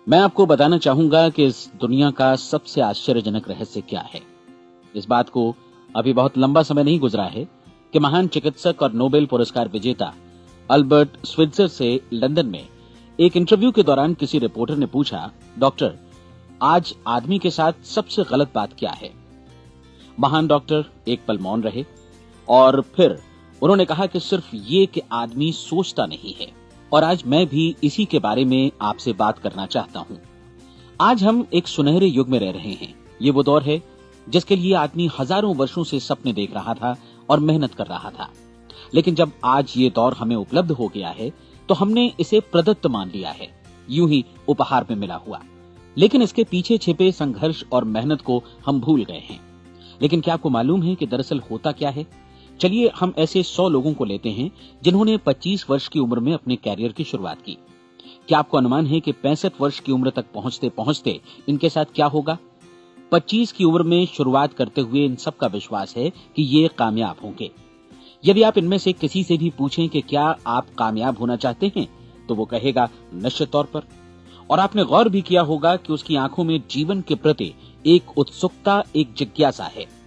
मैं आपको बताना चाहूंगा कि इस दुनिया का सबसे आश्चर्यजनक रहस्य क्या है। इस बात को अभी बहुत लंबा समय नहीं गुजरा है कि महान चिकित्सक और नोबेल पुरस्कार विजेता अल्बर्ट स्विट्जर से लंदन में एक इंटरव्यू के दौरान किसी रिपोर्टर ने पूछा, डॉक्टर, आज आदमी के साथ सबसे गलत बात क्या है? महान डॉक्टर एक पल मौन रहे और फिर उन्होंने कहा कि सिर्फ ये कि आदमी सोचता नहीं है। और आज मैं भी इसी के बारे में आपसे बात करना चाहता हूं। आज हम एक सुनहरे युग में रह रहे हैं। ये वो दौर है जिसके लिए आदमी हजारों वर्षों से सपने देख रहा था और मेहनत कर रहा था। लेकिन जब आज ये दौर हमें उपलब्ध हो गया है तो हमने इसे प्रदत्त मान लिया है, यूं ही उपहार में मिला हुआ। लेकिन इसके पीछे छिपे संघर्ष और मेहनत को हम भूल गए हैं। लेकिन क्या आपको मालूम है कि दरअसल होता क्या है? चलिए हम ऐसे 100 लोगों को लेते हैं जिन्होंने 25 वर्ष की उम्र में अपने कैरियर की शुरुआत की। क्या आपको अनुमान है कि 65 वर्ष की उम्र तक पहुंचते पहुंचते इनके साथ क्या होगा? 25 की उम्र में शुरुआत करते हुए इन सबका विश्वास है कि ये कामयाब होंगे। यदि आप इनमें से किसी से भी पूछें कि क्या आप कामयाब होना चाहते हैं, तो वो कहेगा निश्चित तौर पर। और आपने गौर भी किया होगा कि उसकी आंखों में जीवन के प्रति एक उत्सुकता, एक जिज्ञासा है।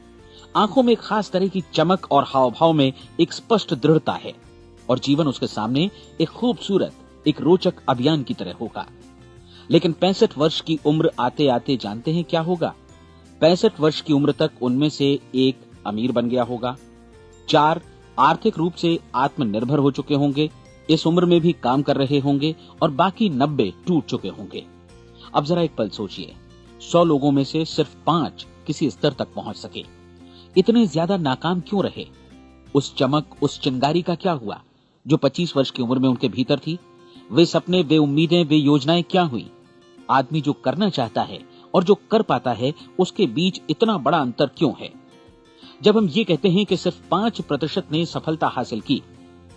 आंखों में एक खास तरह की चमक और हाव भाव में एक स्पष्ट दृढ़ता है और जीवन उसके सामने एक खूबसूरत, एक रोचक अभियान की तरह होगा। लेकिन 65 वर्ष की उम्र आते आते जानते हैं क्या होगा? 65 वर्ष की उम्र तक उनमें से एक अमीर बन गया होगा, 4 आर्थिक रूप से आत्मनिर्भर हो चुके होंगे, इस उम्र में भी काम कर रहे होंगे और बाकी 90 टूट चुके होंगे। अब जरा एक पल सोचिए, 100 लोगों में से सिर्फ 5 किसी स्तर तक पहुंच सके। इतने ज्यादा नाकाम क्यों रहे? उस चमक, उस चिंगारी का क्या हुआ जो 25 वर्ष की उम्र में उनके भीतर थी? वे सपने, वे उम्मीदें, वे योजनाएं क्या हुई? आदमी जो करना चाहता है और जो कर पाता है, उसके बीच इतना बड़ा अंतर क्यों है? जब हम ये कहते हैं कि सिर्फ 5% ने सफलता हासिल की,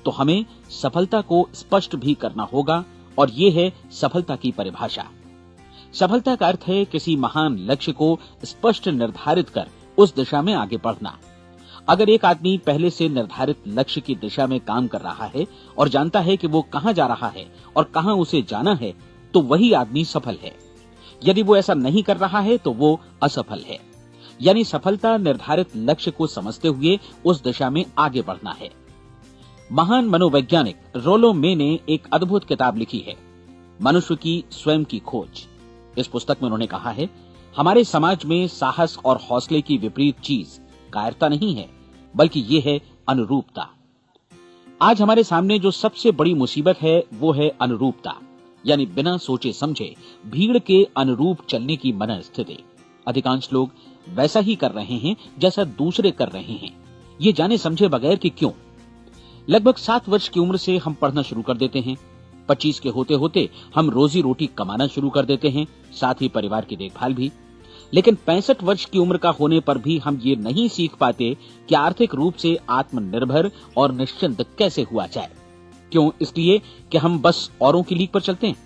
तो हमें सफलता को स्पष्ट भी करना होगा और ये है सफलता की परिभाषा। सफलता का अर्थ है किसी महान लक्ष्य को स्पष्ट निर्धारित कर उस दिशा में आगे बढ़ना। अगर एक आदमी पहले से निर्धारित लक्ष्य की दिशा में काम कर रहा है और जानता है कि वो कहां जा रहा है और कहां उसे जाना है, तो वही आदमी सफल है। यदि वो ऐसा नहीं कर रहा है तो वो असफल है। यानी सफलता निर्धारित लक्ष्य को समझते हुए उस दिशा में आगे बढ़ना है। महान मनोवैज्ञानिक रोलो मे ने एक अद्भुत किताब लिखी है, मनुष्य की स्वयं की खोज। इस पुस्तक में उन्होंने कहा है, हमारे समाज में साहस और हौसले की विपरीत चीज कायरता नहीं है, बल्कि ये है अनुरूपता। आज हमारे सामने जो सबसे बड़ी मुसीबत है वो है अनुरूपता, यानी बिना सोचे समझे भीड़ के अनुरूप चलने की मनस्थिति। अधिकांश लोग वैसा ही कर रहे हैं जैसा दूसरे कर रहे हैं, ये जाने समझे बगैर कि क्यों। लगभग 7 वर्ष की उम्र से हम पढ़ना शुरू कर देते हैं। 25 के होते होते हम रोजी रोटी कमाना शुरू कर देते हैं, साथ ही परिवार की देखभाल भी। लेकिन 65 वर्ष की उम्र का होने पर भी हम ये नहीं सीख पाते कि आर्थिक रूप से आत्मनिर्भर और निश्चिंत कैसे हुआ जाए। क्यों? इसलिए कि हम बस औरों की लीक पर चलते हैं।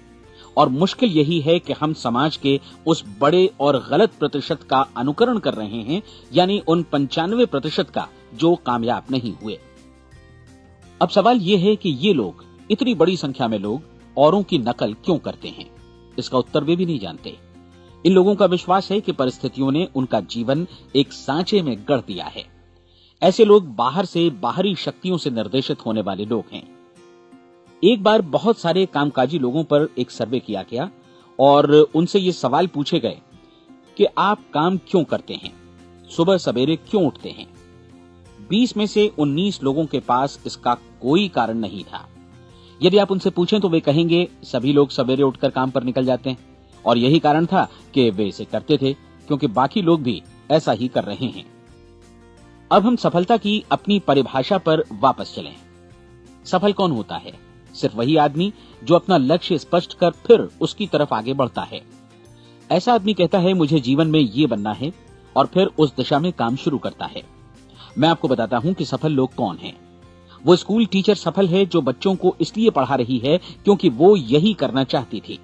और मुश्किल यही है कि हम समाज के उस बड़े और गलत प्रतिशत का अनुकरण कर रहे हैं, यानी उन 95% का जो कामयाब नहीं हुए। अब सवाल यह है कि ये लोग, इतनी बड़ी संख्या में लोग, औरों की नकल क्यों करते हैं? इसका उत्तर वे भी नहीं जानते। इन लोगों का विश्वास है कि परिस्थितियों ने उनका जीवन एक सांचे में गढ़ दिया है। ऐसे लोग बाहर से बाहरी शक्तियों से निर्देशित होने वाले लोग हैं। एक बार बहुत सारे कामकाजी लोगों पर एक सर्वे किया गया और उनसे ये सवाल पूछे गए कि आप काम क्यों करते हैं, सुबह सवेरे क्यों उठते हैं? 20 में से 19 लोगों के पास इसका कोई कारण नहीं था। यदि आप उनसे पूछें तो वे कहेंगे सभी लोग सवेरे उठकर काम पर निकल जाते हैं और यही कारण था कि वे इसे करते थे क्योंकि बाकी लोग भी ऐसा ही कर रहे हैं। अब हम सफलता की अपनी परिभाषा पर वापस चलें। सफल कौन होता है? सिर्फ वही आदमी जो अपना लक्ष्य स्पष्ट कर फिर उसकी तरफ आगे बढ़ता है। ऐसा आदमी कहता है मुझे जीवन में ये बनना है और फिर उस दिशा में काम शुरू करता है। मैं आपको बताता हूं कि सफल लोग कौन हैं। वो स्कूल टीचर सफल है जो बच्चों को इसलिए पढ़ा रही है क्योंकि वो यही करना चाहती थी।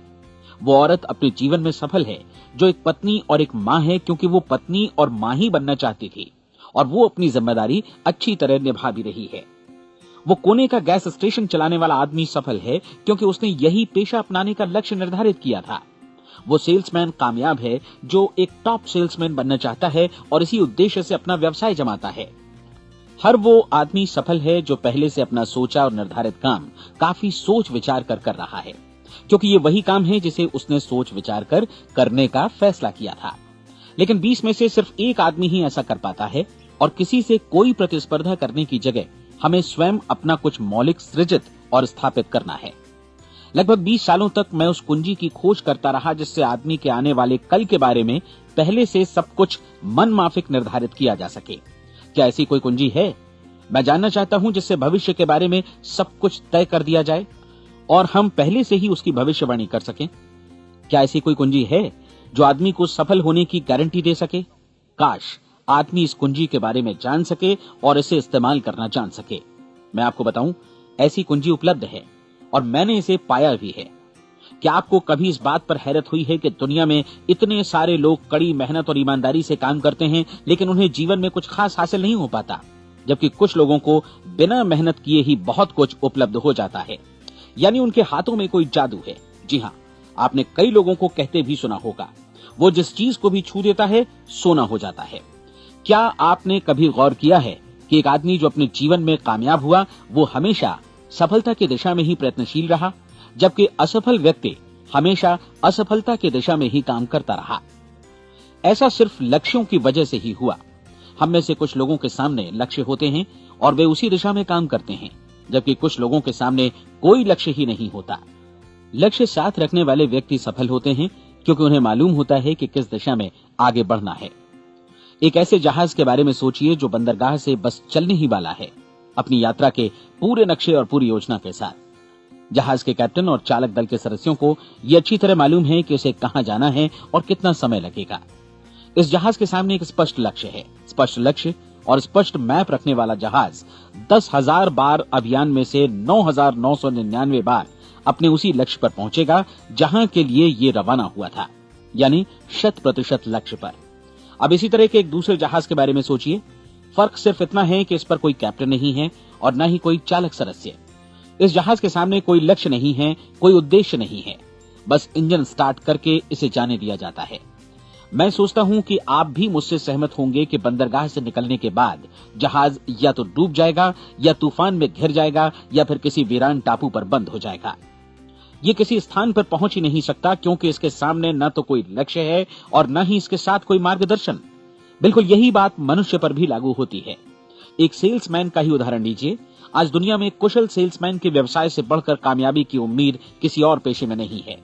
वो औरत अपने जीवन में सफल है जो एक पत्नी और एक मां है क्योंकि वो पत्नी और मां ही बनना चाहती थी और वो अपनी जिम्मेदारी अच्छी तरह निभा भी रही है। वो कोने का गैस स्टेशन चलाने वाला आदमी सफल है क्योंकि उसने यही पेशा अपनाने का लक्ष्य निर्धारित किया था। वो सेल्समैन कामयाब है जो एक टॉप सेल्समैन बनना चाहता है और इसी उद्देश्य से अपना व्यवसाय जमाता है। हर वो आदमी सफल है जो पहले से अपना सोचा और निर्धारित काम काफी सोच विचार कर रहा है, क्योंकि ये वही काम है जिसे उसने सोच विचार कर करने का फैसला किया था। लेकिन 20 में से सिर्फ एक आदमी ही ऐसा कर पाता है और किसी से कोई प्रतिस्पर्धा करने की जगह हमें स्वयं अपना कुछ मौलिक सृजित और स्थापित करना है। लगभग 20 सालों तक मैं उस कुंजी की खोज करता रहा जिससे आदमी के आने वाले कल के बारे में पहले से सब कुछ मन माफिक निर्धारित किया जा सके। क्या ऐसी कोई कुंजी है? मैं जानना चाहता हूं जिससे भविष्य के बारे में सब कुछ तय कर दिया जाए और हम पहले से ही उसकी भविष्यवाणी कर सकें। क्या ऐसी कोई कुंजी है जो आदमी को सफल होने की गारंटी दे सके? काश आदमी इस कुंजी के बारे में जान सके और इसे इस्तेमाल करना जान सके। मैं आपको बताऊं, ऐसी कुंजी उपलब्ध है और मैंने इसे पाया भी है। क्या आपको कभी इस बात पर हैरत हुई है कि दुनिया में इतने सारे लोग कड़ी मेहनत और ईमानदारी से काम करते हैं लेकिन उन्हें जीवन में कुछ खास हासिल नहीं हो पाता, जबकि कुछ लोगों को बिना मेहनत किए ही बहुत कुछ उपलब्ध हो जाता है। यानी उनके हाथों में कोई जादू है। जी हाँ, आपने कई लोगों को कहते भी सुना होगा, वो जिस चीज को भी छू देता है सोना हो जाता है। क्या आपने कभी गौर किया है कि एक आदमी जो अपने जीवन में कामयाब हुआ वो हमेशा सफलता की दिशा में ही प्रयत्नशील रहा, जबकि असफल व्यक्ति हमेशा असफलता की दिशा में ही काम करता रहा? ऐसा सिर्फ लक्ष्यों की वजह से ही हुआ। हम में से कुछ लोगों के सामने लक्ष्य होते हैं और वे उसी दिशा में काम करते हैं, जबकि कुछ लोगों के सामने कोई लक्ष्य ही नहीं होता। लक्ष्य साथ रखने वाले व्यक्ति सफल होते हैं क्योंकि उन्हें मालूम होता है कि किस दिशा में आगे बढ़ना है। एक ऐसे जहाज के बारे में सोचिए जो बंदरगाह से बस चलने ही वाला है, अपनी यात्रा के पूरे नक्शे और पूरी योजना के साथ। जहाज के कैप्टन और चालक दल के सदस्यों को यह अच्छी तरह मालूम है कि उसे कहां जाना है और कितना समय लगेगा। इस जहाज के सामने एक स्पष्ट लक्ष्य है। स्पष्ट लक्ष्य और स्पष्ट मैप रखने वाला जहाज 10,000 बार अभियान में से 9,999 बार अपने उसी लक्ष्य पर पहुंचेगा जहां के लिए ये रवाना हुआ था, यानी 100% लक्ष्य पर। अब इसी तरह के एक दूसरे जहाज के बारे में सोचिए। फर्क सिर्फ इतना है कि इस पर कोई कैप्टन नहीं है और न ही कोई चालक सदस्य। इस जहाज के सामने कोई लक्ष्य नहीं है, कोई उद्देश्य नहीं है, बस इंजन स्टार्ट करके इसे जाने दिया जाता है। मैं सोचता हूं कि आप भी मुझसे सहमत होंगे कि बंदरगाह से निकलने के बाद जहाज या तो डूब जाएगा या तूफान में घिर जाएगा या फिर किसी वीरान टापू पर बंद हो जाएगा। ये किसी स्थान पर पहुंच ही नहीं सकता क्योंकि इसके सामने न तो कोई लक्ष्य है और न ही इसके साथ कोई मार्गदर्शन। बिल्कुल यही बात मनुष्य पर भी लागू होती है। एक सेल्समैन का ही उदाहरण लीजिए। आज दुनिया में कुशल सेल्समैन के व्यवसाय से बढ़कर कामयाबी की उम्मीद किसी और पेशे में नहीं है।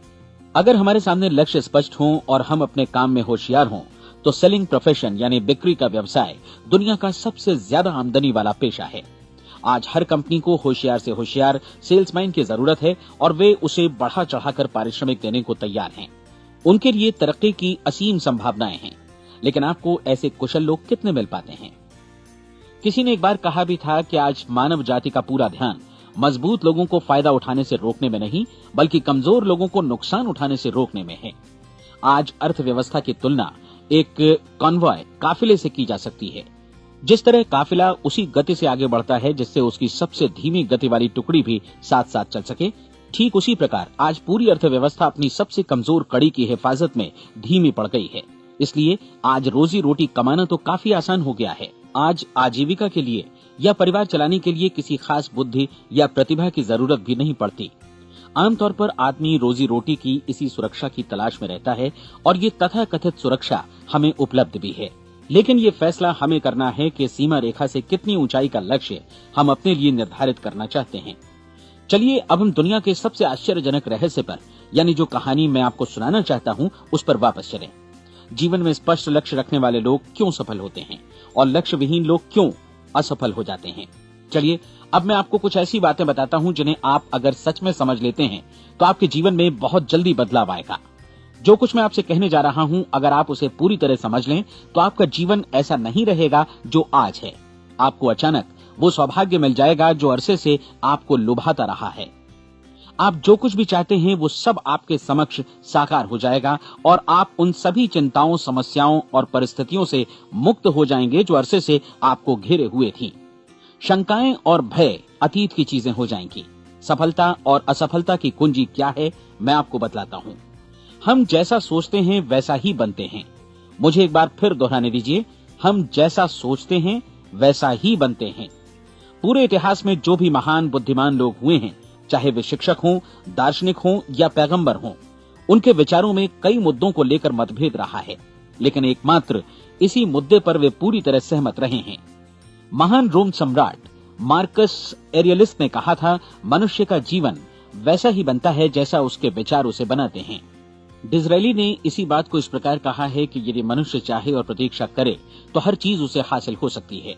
अगर हमारे सामने लक्ष्य स्पष्ट हो और हम अपने काम में होशियार हों तो सेलिंग प्रोफेशन यानी बिक्री का व्यवसाय दुनिया का सबसे ज्यादा आमदनी वाला पेशा है। आज हर कंपनी को होशियार से होशियार सेल्समैन की जरूरत है और वे उसे बढ़ा चढ़ाकर पारिश्रमिक देने को तैयार हैं। उनके लिए तरक्की की असीम संभावनाएं हैं, लेकिन आपको ऐसे कुशल लोग कितने मिल पाते हैं? किसी ने एक बार कहा भी था कि आज मानव जाति का पूरा ध्यान मजबूत लोगों को फायदा उठाने से रोकने में नहीं, बल्कि कमजोर लोगों को नुकसान उठाने से रोकने में है। आज अर्थव्यवस्था की तुलना एक कॉन्वॉय काफिले से की जा सकती है। जिस तरह काफिला उसी गति से आगे बढ़ता है जिससे उसकी सबसे धीमी गति वाली टुकड़ी भी साथ साथ चल सके, ठीक उसी प्रकार आज पूरी अर्थव्यवस्था अपनी सबसे कमजोर कड़ी की हिफाजत में धीमी पड़ गई है। इसलिए आज रोजी रोटी कमाना तो काफी आसान हो गया है। आज आजीविका के लिए या परिवार चलाने के लिए किसी खास बुद्धि या प्रतिभा की जरूरत भी नहीं पड़ती। आमतौर पर आदमी रोजी रोटी की इसी सुरक्षा की तलाश में रहता है और ये तथाकथित सुरक्षा हमें उपलब्ध भी है। लेकिन ये फैसला हमें करना है कि सीमा रेखा से कितनी ऊंचाई का लक्ष्य हम अपने लिए निर्धारित करना चाहते हैं। चलिए अब हम दुनिया के सबसे आश्चर्यजनक रहस्य पर, यानी जो कहानी मैं आपको सुनाना चाहता हूं, उस पर वापस चलें। जीवन में स्पष्ट लक्ष्य रखने वाले लोग क्यों सफल होते हैं और लक्ष्य विहीन लोग क्यों असफल हो जाते हैं? चलिए अब मैं आपको कुछ ऐसी बातें बताता हूं जिन्हें आप अगर सच में समझ लेते हैं तो आपके जीवन में बहुत जल्दी बदलाव आएगा। जो कुछ मैं आपसे कहने जा रहा हूं, अगर आप उसे पूरी तरह समझ लें तो आपका जीवन ऐसा नहीं रहेगा जो आज है। आपको अचानक वो सौभाग्य मिल जाएगा जो अरसे से आपको लुभाता रहा है। आप जो कुछ भी चाहते हैं वो सब आपके समक्ष साकार हो जाएगा और आप उन सभी चिंताओं, समस्याओं और परिस्थितियों से मुक्त हो जाएंगे जो अरसे से आपको घेरे हुए थी। शंकाएं और भय अतीत की चीजें हो जाएंगी। सफलता और असफलता की कुंजी क्या है, मैं आपको बतलाता हूं। हम जैसा सोचते हैं वैसा ही बनते हैं। मुझे एक बार फिर दोहराने दीजिए, हम जैसा सोचते हैं वैसा ही बनते हैं। पूरे इतिहास में जो भी महान बुद्धिमान लोग हुए हैं, चाहे वे शिक्षक हों, दार्शनिक हों या पैगंबर हों, उनके विचारों में कई मुद्दों को लेकर मतभेद रहा है, लेकिन एकमात्र इसी मुद्दे पर वे पूरी तरह सहमत रहे हैं। महान रोम सम्राट मार्कस एरियलिस ने कहा था, मनुष्य का जीवन वैसा ही बनता है जैसा उसके विचार उसे बनाते हैं। डिज़रायली ने इसी बात को इस प्रकार कहा है कि यदि मनुष्य चाहे और प्रतीक्षा करे तो हर चीज उसे हासिल हो सकती है।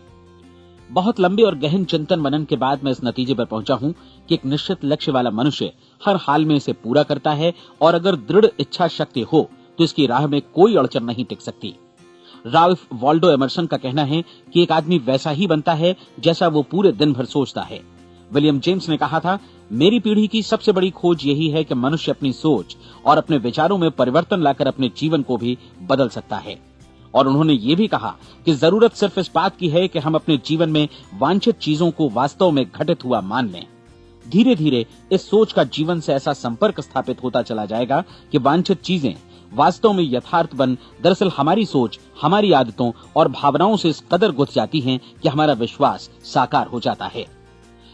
बहुत लंबे और गहन चिंतन मनन के बाद मैं इस नतीजे पर पहुंचा हूं कि एक निश्चित लक्ष्य वाला मनुष्य हर हाल में इसे पूरा करता है, और अगर दृढ़ इच्छा शक्ति हो तो इसकी राह में कोई अड़चन नहीं टिक सकती। राल्फ वॉल्डो एमर्सन का कहना है कि एक आदमी वैसा ही बनता है जैसा वो पूरे दिन भर सोचता है। विलियम जेम्स ने कहा था, मेरी पीढ़ी की सबसे बड़ी खोज यही है कि मनुष्य अपनी सोच और अपने विचारों में परिवर्तन लाकर अपने जीवन को भी बदल सकता है। और उन्होंने ये भी कहा कि जरूरत सिर्फ इस बात की है कि हम अपने जीवन में वांछित चीजों को वास्तव में घटित हुआ मान लें। धीरे धीरे इस सोच का जीवन से ऐसा संपर्क स्थापित होता चला जाएगा कि वांछित चीजें वास्तव में यथार्थ बन दरअसल हमारी सोच, हमारी आदतों और भावनाओं से इस कदर गुथ जाती हैं कि हमारा विश्वास साकार हो जाता है।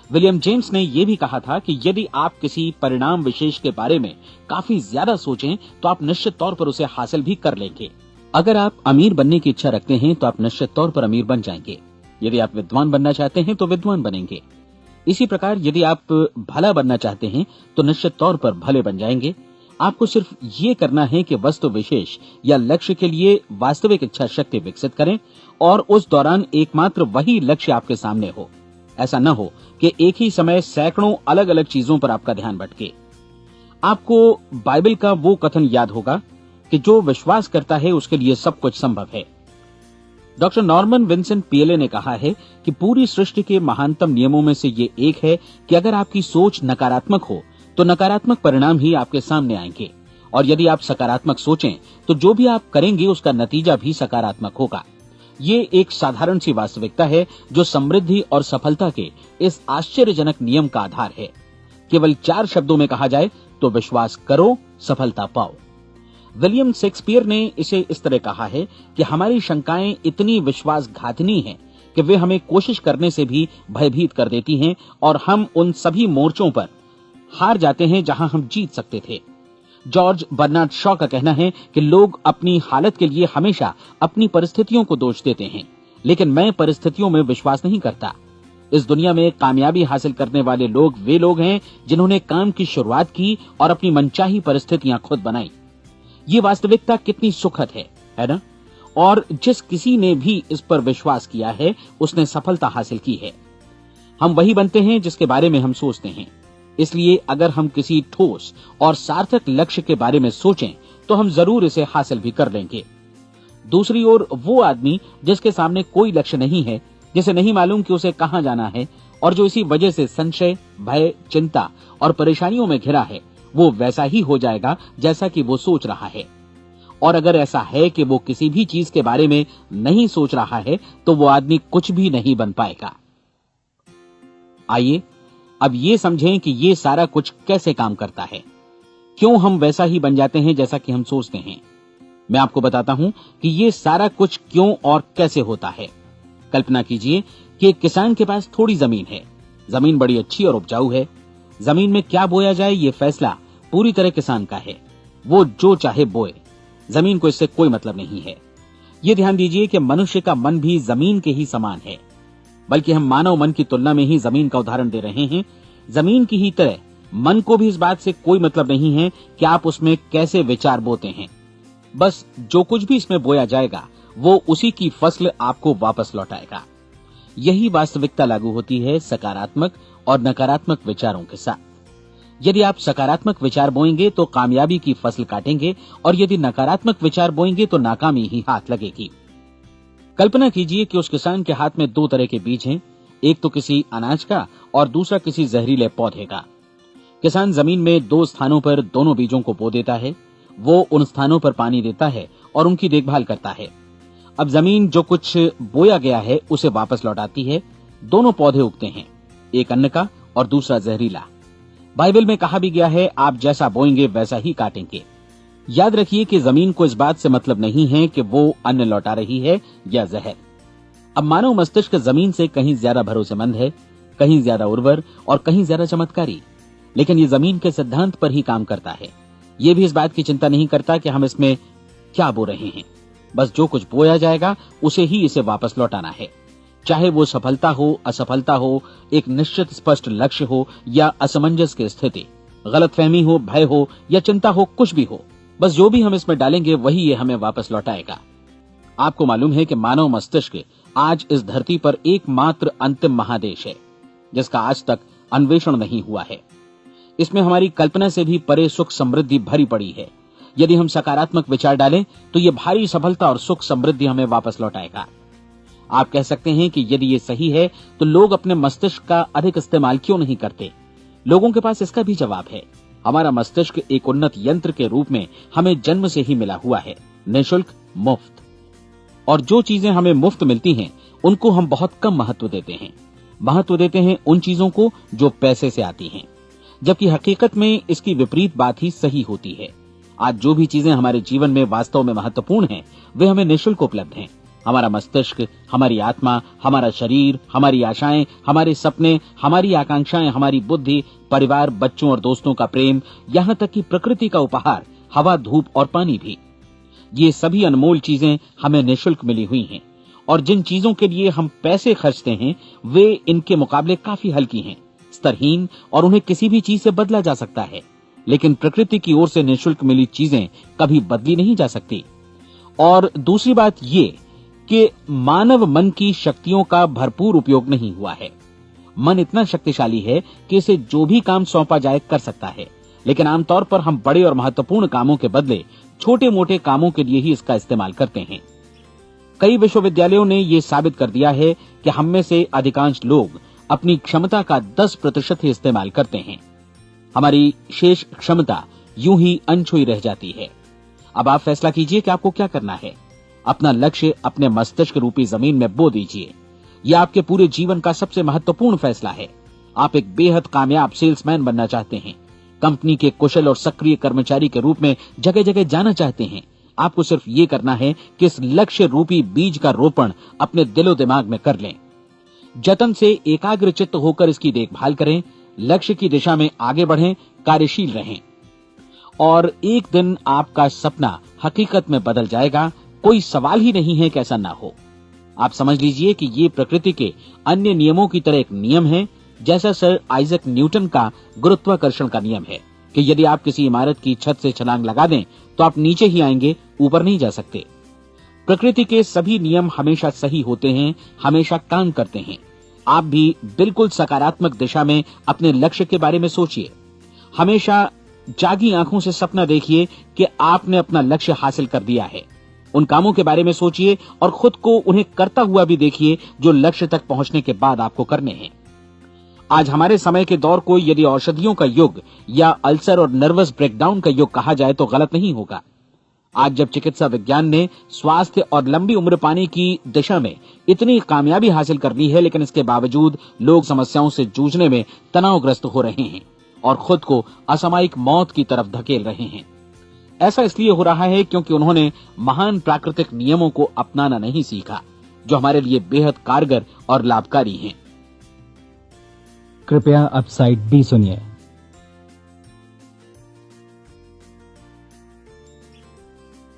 विलियम जेम्स ने यह भी कहा था कि यदि आप किसी परिणाम विशेष के बारे में काफी ज्यादा सोचें तो आप निश्चित तौर पर उसे हासिल भी कर लेंगे। अगर आप अमीर बनने की इच्छा रखते हैं तो आप निश्चित तौर पर अमीर बन जाएंगे। यदि आप विद्वान बनना चाहते हैं तो विद्वान बनेंगे। इसी प्रकार यदि आप भला बनना चाहते हैं तो निश्चित तौर पर भले बन जाएंगे। आपको सिर्फ ये करना है कि वस्तु विशेष या लक्ष्य के लिए वास्तविक इच्छा शक्ति विकसित करें, और उस दौरान एकमात्र वही लक्ष्य आपके सामने हो। ऐसा न हो कि एक ही समय सैकड़ों अलग अलग चीजों पर आपका ध्यान भटके। आपको बाइबल का वो कथन याद होगा कि जो विश्वास करता है उसके लिए सब कुछ संभव है। डॉक्टर नॉर्मन विंसेंट पीएले ने कहा है कि पूरी सृष्टि के महानतम नियमों में से ये एक है कि अगर आपकी सोच नकारात्मक हो तो नकारात्मक परिणाम ही आपके सामने आएंगे, और यदि आप सकारात्मक सोचें तो जो भी आप करेंगे उसका नतीजा भी सकारात्मक होगा। ये एक साधारण सी वास्तविकता है जो समृद्धि और सफलता के इस आश्चर्यजनक नियम का आधार है। केवल 4 शब्दों में कहा जाए तो विश्वास करो, सफलता पाओ। विलियम शेक्सपियर ने इसे इस तरह कहा है कि हमारी शंकाएं इतनी विश्वासघातिनी हैं कि वे हमें कोशिश करने से भी भयभीत कर देती हैं, और हम उन सभी मोर्चों पर हार जाते हैं जहां हम जीत सकते थे। जॉर्ज बर्नार्ड शॉ का कहना है कि लोग अपनी हालत के लिए हमेशा अपनी परिस्थितियों को दोष देते हैं, लेकिन मैं परिस्थितियों में विश्वास नहीं करता। इस दुनिया में कामयाबी हासिल करने वाले लोग वे लोग हैं जिन्होंने काम की शुरुआत की और अपनी मनचाही परिस्थितियां खुद बनाई। ये वास्तविकता कितनी सुखद है ना? और जिस किसी ने भी इस पर विश्वास किया है उसने सफलता हासिल की है। हम वही बनते हैं जिसके बारे में हम सोचते हैं। इसलिए अगर हम किसी ठोस और सार्थक लक्ष्य के बारे में सोचें तो हम जरूर इसे हासिल भी कर लेंगे। दूसरी ओर वो आदमी जिसके सामने कोई लक्ष्य नहीं है, जिसे नहीं मालूम कि उसे कहां जाना है, और जो इसी वजह से संशय, भय, चिंता और परेशानियों में घिरा है, वो वैसा ही हो जाएगा जैसा कि वो सोच रहा है। और अगर ऐसा है कि वो किसी भी चीज के बारे में नहीं सोच रहा है तो वो आदमी कुछ भी नहीं बन पाएगा। आइए अब ये समझें कि ये सारा कुछ कैसे काम करता है, क्यों हम वैसा ही बन जाते हैं जैसा कि हम सोचते हैं। मैं आपको बताता हूं कि ये सारा कुछ क्यों और कैसे होता है। कल्पना कीजिए कि एक किसान के पास थोड़ी जमीन है। जमीन बड़ी अच्छी और उपजाऊ है। जमीन में क्या बोया जाए ये फैसला पूरी तरह किसान का है। वो जो चाहे बोए, जमीन को इससे कोई मतलब नहीं है। ये ध्यान दीजिए कि मनुष्य का मन भी जमीन के ही समान है, बल्कि हम मानव मन की तुलना में ही जमीन का उदाहरण दे रहे हैं। जमीन की ही तरह मन को भी इस बात से कोई मतलब नहीं है कि आप उसमें कैसे विचार बोते हैं। बस जो कुछ भी इसमें बोया जाएगा वो उसी की फसल आपको वापस लौटाएगा। यही वास्तविकता लागू होती है सकारात्मक और नकारात्मक विचारों के साथ। यदि आप सकारात्मक विचार बोएंगे तो कामयाबी की फसल काटेंगे, और यदि नकारात्मक विचार बोएंगे तो नाकामी ही हाथ लगेगी। कल्पना कीजिए कि उस किसान के हाथ में 2 तरह के बीज हैं, एक तो किसी अनाज का और दूसरा किसी जहरीले पौधे का। किसान जमीन में 2 स्थानों पर दोनों बीजों को बो देता है। वो उन स्थानों पर पानी देता है और उनकी देखभाल करता है। अब जमीन जो कुछ बोया गया है उसे वापस लौटाती है। दोनों पौधे उगते हैं, एक अन्न का और दूसरा जहरीला। बाइबल में कहा भी गया है, आप जैसा बोएंगे वैसा ही काटेंगे। याद रखिए कि जमीन को इस बात से मतलब नहीं है कि वो अन्न लौटा रही है या जहर। अब मानव मस्तिष्क जमीन से कहीं ज्यादा भरोसेमंद है, कहीं ज्यादा उर्वर और कहीं ज्यादा चमत्कारी, लेकिन ये जमीन के सिद्धांत पर ही काम करता है। ये भी इस बात की चिंता नहीं करता कि हम इसमें क्या बो रहे हैं। बस जो कुछ बोया जाएगा उसे ही इसे वापस लौटाना है, चाहे वो सफलता हो, असफलता हो, एक निश्चित स्पष्ट लक्ष्य हो या असमंजस की स्थिति, गलतफहमी हो, भय हो या चिंता हो, कुछ भी हो, बस जो भी हम इसमें डालेंगे वही ये हमें वापस लौटाएगा। आपको मालूम है कि मानव मस्तिष्क आज इस धरती पर एकमात्र अंतिम महादेश है जिसका आज तक अन्वेषण नहीं हुआ है। इसमें हमारी कल्पना से भी परे सुख समृद्धि भरी पड़ी है। यदि हम सकारात्मक विचार डालें तो ये भारी सफलता और सुख समृद्धि हमें वापस लौटाएगा। आप कह सकते हैं कि यदि ये सही है तो लोग अपने मस्तिष्क का अधिक इस्तेमाल क्यों नहीं करते? लोगों के पास इसका भी जवाब है। हमारा मस्तिष्क एक उन्नत यंत्र के रूप में हमें जन्म से ही मिला हुआ है, निःशुल्क, मुफ्त। और जो चीजें हमें मुफ्त मिलती हैं उनको हम बहुत कम महत्व देते हैं। महत्व देते हैं उन चीजों को जो पैसे से आती हैं, जबकि हकीकत में इसकी विपरीत बात ही सही होती है। आज जो भी चीजें हमारे जीवन में वास्तव में महत्वपूर्ण हैं वे हमें निःशुल्क उपलब्ध हैं। हमारा मस्तिष्क, हमारी आत्मा, हमारा शरीर, हमारी आशाएं, हमारे सपने, हमारी आकांक्षाएं, हमारी बुद्धि, परिवार, बच्चों और दोस्तों का प्रेम, यहाँ तक कि प्रकृति का उपहार, हवा, धूप और पानी भी। ये सभी अनमोल चीजें हमें निःशुल्क मिली हुई हैं और जिन चीजों के लिए हम पैसे खर्चते हैं वे इनके मुकाबले काफी हल्की हैं, स्तरहीन और उन्हें किसी भी चीज से बदला जा सकता है। लेकिन प्रकृति की ओर से निःशुल्क मिली चीजें कभी बदली नहीं जा सकती। और दूसरी बात ये कि मानव मन की शक्तियों का भरपूर उपयोग नहीं हुआ है। मन इतना शक्तिशाली है कि इसे जो भी काम सौंपा जाए कर सकता है, लेकिन आमतौर पर हम बड़े और महत्वपूर्ण कामों के बदले छोटे मोटे कामों के लिए ही इसका इस्तेमाल करते हैं। कई विश्वविद्यालयों ने यह साबित कर दिया है कि हम में से अधिकांश लोग अपनी क्षमता का 10% ही इस्तेमाल करते हैं। हमारी शेष क्षमता यूं ही अनछुई रह जाती है। अब आप फैसला कीजिए कि आपको क्या करना है। अपना लक्ष्य अपने मस्तिष्क रूपी जमीन में बो दीजिए। यह आपके पूरे जीवन का सबसे महत्वपूर्ण फैसला है। आप एक बेहद कामयाब सेल्समैन बनना चाहते हैं, कंपनी के कुशल और सक्रिय कर्मचारी के रूप में जगह जगह जाना चाहते हैं। आपको सिर्फ ये करना है कि इस लक्ष्य रूपी बीज का रोपण अपने दिलो दिमाग में कर लें। जतन से एकाग्रचित्त होकर इसकी देखभाल करें, लक्ष्य की दिशा में आगे बढ़ें, कार्यशील रहें और एक दिन आपका सपना हकीकत में बदल जाएगा। कोई सवाल ही नहीं है कि ऐसा ना हो। आप समझ लीजिए कि ये प्रकृति के अन्य नियमों की तरह एक नियम है, जैसा सर आइजक न्यूटन का गुरुत्वाकर्षण का नियम है कि यदि आप किसी इमारत की छत से छलांग लगा दें तो आप नीचे ही आएंगे, ऊपर नहीं जा सकते। प्रकृति के सभी नियम हमेशा सही होते हैं, हमेशा काम करते हैं। आप भी बिल्कुल सकारात्मक दिशा में अपने लक्ष्य के बारे में सोचिए। हमेशा जागी आंखों से सपना देखिए कि आपने अपना लक्ष्य हासिल कर दिया है। उन कामों के बारे में सोचिए और खुद को उन्हें करता हुआ भी देखिए जो लक्ष्य तक पहुंचने के बाद आपको करने हैं। आज हमारे समय के दौर को यदि औषधियों का युग या अल्सर और नर्वस ब्रेकडाउन का युग कहा जाए तो गलत नहीं होगा। आज जब चिकित्सा विज्ञान ने स्वास्थ्य और लंबी उम्र पाने की दिशा में इतनी कामयाबी हासिल कर ली है, लेकिन इसके बावजूद लोग समस्याओं से जूझने में तनावग्रस्त हो रहे हैं और खुद को असामयिक मौत की तरफ धकेल रहे हैं। ऐसा इसलिए हो रहा है क्योंकि उन्होंने महान प्राकृतिक नियमों को अपनाना नहीं सीखा, जो हमारे लिए बेहद कारगर और लाभकारी हैं। कृपया अब साइड बी सुनिए।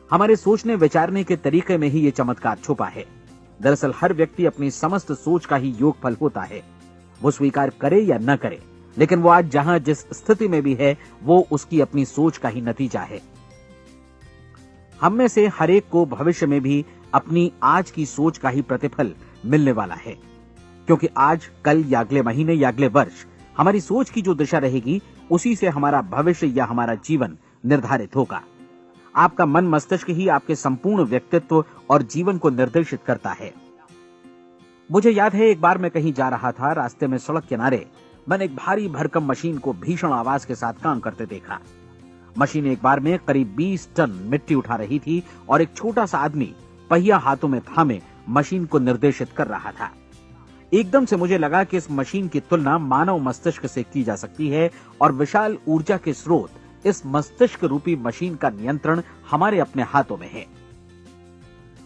हमारे सोचने विचारने के तरीके में ही ये चमत्कार छुपा है। दरअसल हर व्यक्ति अपनी समस्त सोच का ही योगफल होता है। वो स्वीकार करे या न करे, लेकिन वो आज जहां जिस स्थिति में भी है वो उसकी अपनी सोच का ही नतीजा है। हम में से हर एक को भविष्य में भी अपनी आज की सोच का ही प्रतिफल मिलने वाला है, क्योंकि आज, कल या अगले महीने या अगले वर्ष हमारी सोच की जो दिशा रहेगी उसी से हमारा भविष्य या हमारा जीवन निर्धारित होगा। आपका मन मस्तिष्क ही आपके संपूर्ण व्यक्तित्व और जीवन को निर्देशित करता है। मुझे याद है एक बार मैं कहीं जा रहा था, रास्ते में सड़क किनारे मैंने एक भारी भरकम मशीन को भीषण आवाज के साथ काम करते देखा। मशीन एक बार में करीब 20 टन मिट्टी उठा रही थी और एक छोटा सा आदमी पहिया हाथों में थामे मशीन को निर्देशित कर रहा था। एकदम से मुझे लगा कि इस मशीन की तुलना मानव मस्तिष्क से की जा सकती है और विशाल ऊर्जा के स्रोत इस मस्तिष्क रूपी मशीन का नियंत्रण हमारे अपने हाथों में है।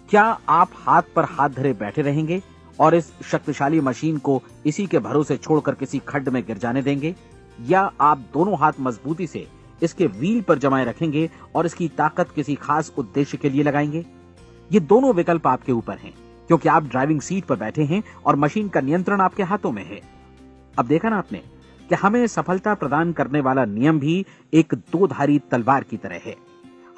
क्या आप हाथ पर हाथ धरे बैठे रहेंगे और इस शक्तिशाली मशीन को इसी के भरोसे छोड़कर किसी खड्ड में गिर जाने देंगे, या आप दोनों हाथ मजबूती से इसके व्हील पर जमाए रखेंगे और इसकी ताकत किसी खास उद्देश्य के लिए लगाएंगे? ये दोनों विकल्प आपके ऊपर हैं, क्योंकि आप ड्राइविंग सीट पर बैठे हैं और मशीन का नियंत्रण आपके हाथों में है। अब देखा ना आपने कि हमें सफलता प्रदान करने वाला नियम भी एक दो-धारी तलवार की तरह है।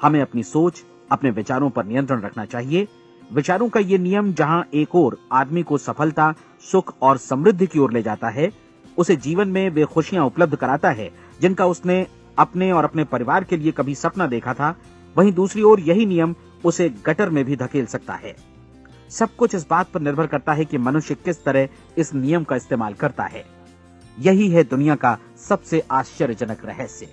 हमें अपनी सोच, अपने विचारों पर नियंत्रण रखना चाहिए। विचारों का ये नियम जहां एक ओर आदमी को सफलता, सुख और समृद्धि की ओर ले जाता है, उसे जीवन में वे खुशियां उपलब्ध कराता है जिनका उसने अपने और अपने परिवार के लिए कभी सपना देखा था, वहीं दूसरी ओर यही नियम उसे गटर में भी धकेल सकता है। सब कुछ इस बात पर निर्भर करता है कि मनुष्य किस तरह इस नियम का इस्तेमाल करता है। यही है दुनिया का सबसे आश्चर्यजनक रहस्य।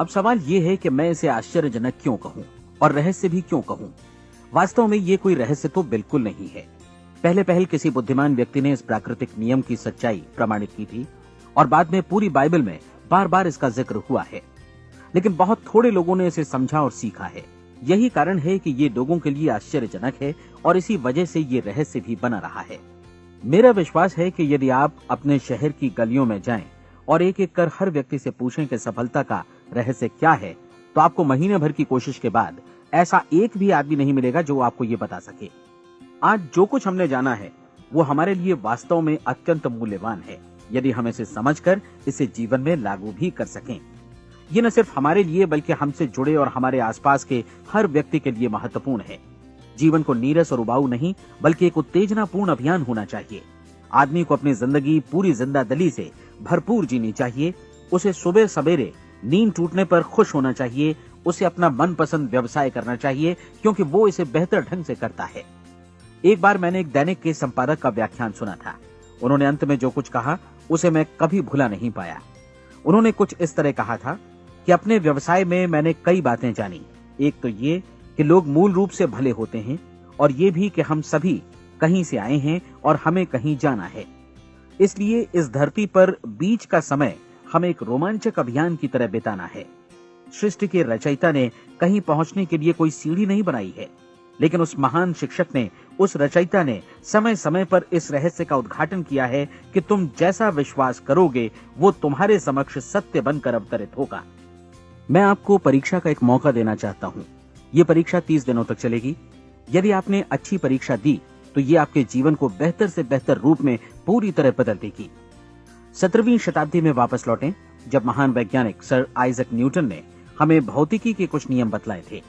अब सवाल यह है कि मैं इसे आश्चर्यजनक क्यों कहूं और रहस्य भी क्यों कहूं? वास्तव में ये कोई रहस्य तो बिल्कुल नहीं है। पहले पहल किसी बुद्धिमान व्यक्ति ने इस प्राकृतिक नियम की सच्चाई प्रमाणित की थी और बाद में पूरी बाइबल में बार बार इसका जिक्र हुआ है, लेकिन बहुत थोड़े लोगों ने इसे समझा और सीखा है। यही कारण है कि ये लोगों के लिए आश्चर्यजनक है और इसी वजह से ये रहस्य भी बना रहा है। मेरा विश्वास है कि यदि आप अपने शहर की गलियों में जाएं और एक एक कर हर व्यक्ति से पूछें कि सफलता का रहस्य क्या है, तो आपको महीने भर की कोशिश के बाद ऐसा एक भी आदमी नहीं मिलेगा जो आपको ये बता सके। आज जो कुछ हमने जाना है वो हमारे लिए वास्तव में अत्यंत मूल्यवान है, यदि हम इसे समझकर इसे जीवन में लागू भी कर सकें। ये न सिर्फ हमारे लिए बल्कि हमसे जुड़े और हमारे आसपास के हर व्यक्ति के लिए महत्वपूर्ण है। जीवन को नीरस और उबाऊ नहीं बल्कि एक उत्तेजनापूर्ण अभियान होना चाहिए। आदमी को अपनी जिंदगी पूरी जिंदादिली से भरपूर जीनी चाहिए। उसे सुबह सवेरे नींद टूटने पर खुश होना चाहिए। उसे अपना मनपसंद व्यवसाय करना चाहिए, क्योंकि वो इसे बेहतर ढंग से करता है। एक बार मैंने एक दैनिक के संपादक का व्याख्यान सुना था। उन्होंने अंत में जो कुछ कहा उसे मैं कभी भुला नहीं पाया। उन्होंने कुछ इस तरह कहा था कि अपने व्यवसाय में मैंने कई बातें जानी। एक तो ये कि लोग मूल रूप से भले होते हैं, और ये भी कि हम सभी कहीं से आए हैं और हमें कहीं जाना है। इसलिए इस धरती पर बीच का समय हमें एक रोमांचक अभियान की तरह बिताना है। सृष्टि के रचयिता ने कहीं पहुंचने के लिए कोई सीढ़ी नहीं बनाई है, लेकिन उस महान शिक्षक ने, उस रचयिता ने समय समय पर इस रहस्य का उद्घाटन किया है कि तुम जैसा विश्वास करोगे वो तुम्हारे समक्ष सत्य बनकर अवतरित होगा। मैं आपको परीक्षा का एक मौका देना चाहता हूँ। ये परीक्षा 30 दिनों तक चलेगी। यदि आपने अच्छी परीक्षा दी तो ये आपके जीवन को बेहतर से बेहतर रूप में पूरी तरह बदल देगी। 17वीं शताब्दी में वापस लौटें, जब महान वैज्ञानिक सर आइजक न्यूटन ने हमें भौतिकी के कुछ नियम बतलाए थे,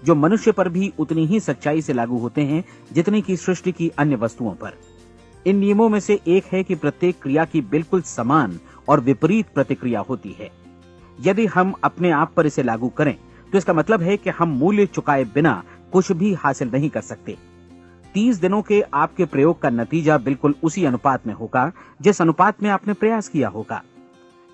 जो मनुष्य पर भी उतनी ही सच्चाई से लागू होते हैं जितनी की सृष्टि की अन्य वस्तुओं पर। इन नियमों में से एक है कि प्रत्येक क्रिया की बिल्कुल समान और विपरीत प्रतिक्रिया होती है। यदि हम अपने आप पर इसे लागू करें तो इसका मतलब है कि हम मूल्य चुकाए बिना कुछ भी हासिल नहीं कर सकते। 30 दिनों के आपके प्रयोग का नतीजा बिल्कुल उसी अनुपात में होगा जिस अनुपात में आपने प्रयास किया होगा।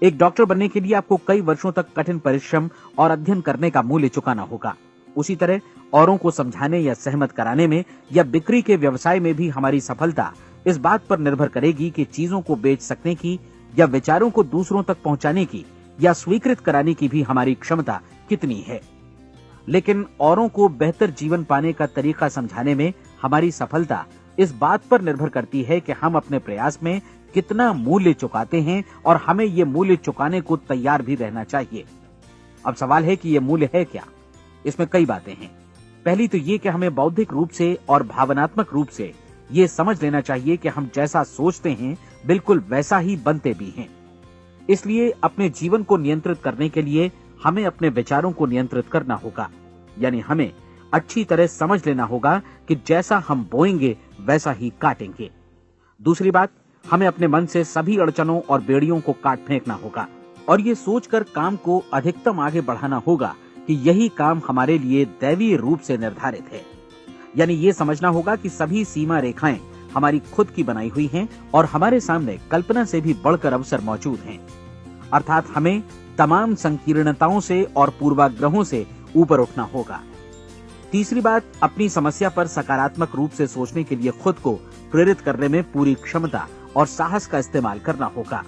एक डॉक्टर बनने के लिए आपको कई वर्षों तक कठिन परिश्रम और अध्ययन करने का मूल्य चुकाना होगा। उसी तरह औरों को समझाने या सहमत कराने में या बिक्री के व्यवसाय में भी हमारी सफलता इस बात पर निर्भर करेगी कि चीजों को बेच सकने की या विचारों को दूसरों तक पहुंचाने की या स्वीकृत कराने की भी हमारी क्षमता कितनी है। लेकिन औरों को बेहतर जीवन पाने का तरीका समझाने में हमारी सफलता इस बात पर निर्भर करती है कि हम अपने प्रयास में कितना मूल्य चुकाते हैं, और हमें ये मूल्य चुकाने को तैयार भी रहना चाहिए। अब सवाल है कि ये मूल्य है क्या? इसमें कई बातें हैं। पहली तो ये कि हमें बौद्धिक रूप से और भावनात्मक रूप से ये समझ लेना चाहिए कि हम जैसा सोचते हैं बिल्कुल वैसा ही बनते भी हैं। इसलिए अपने जीवन को नियंत्रित करने के लिए हमें अपने विचारों को नियंत्रित करना होगा। यानी हमें अच्छी तरह समझ लेना होगा कि जैसा हम बोएंगे वैसा ही काटेंगे। दूसरी बात, हमें अपने मन से सभी अड़चनों और बेड़ियों को काट फेंकना होगा और ये सोचकर काम को अधिकतम आगे बढ़ाना होगा कि यही काम हमारे लिए दैवीय रूप से निर्धारित है। यानी ये समझना होगा कि सभी सीमा रेखाएं हमारी खुद की बनाई हुई हैं और हमारे सामने कल्पना से भी बढ़कर अवसर मौजूद हैं। अर्थात हमें तमाम संकीर्णताओं से और पूर्वाग्रहों से ऊपर उठना होगा। तीसरी बात, अपनी समस्या पर सकारात्मक रूप से सोचने के लिए खुद को प्रेरित करने में पूरी क्षमता और साहस का इस्तेमाल करना होगा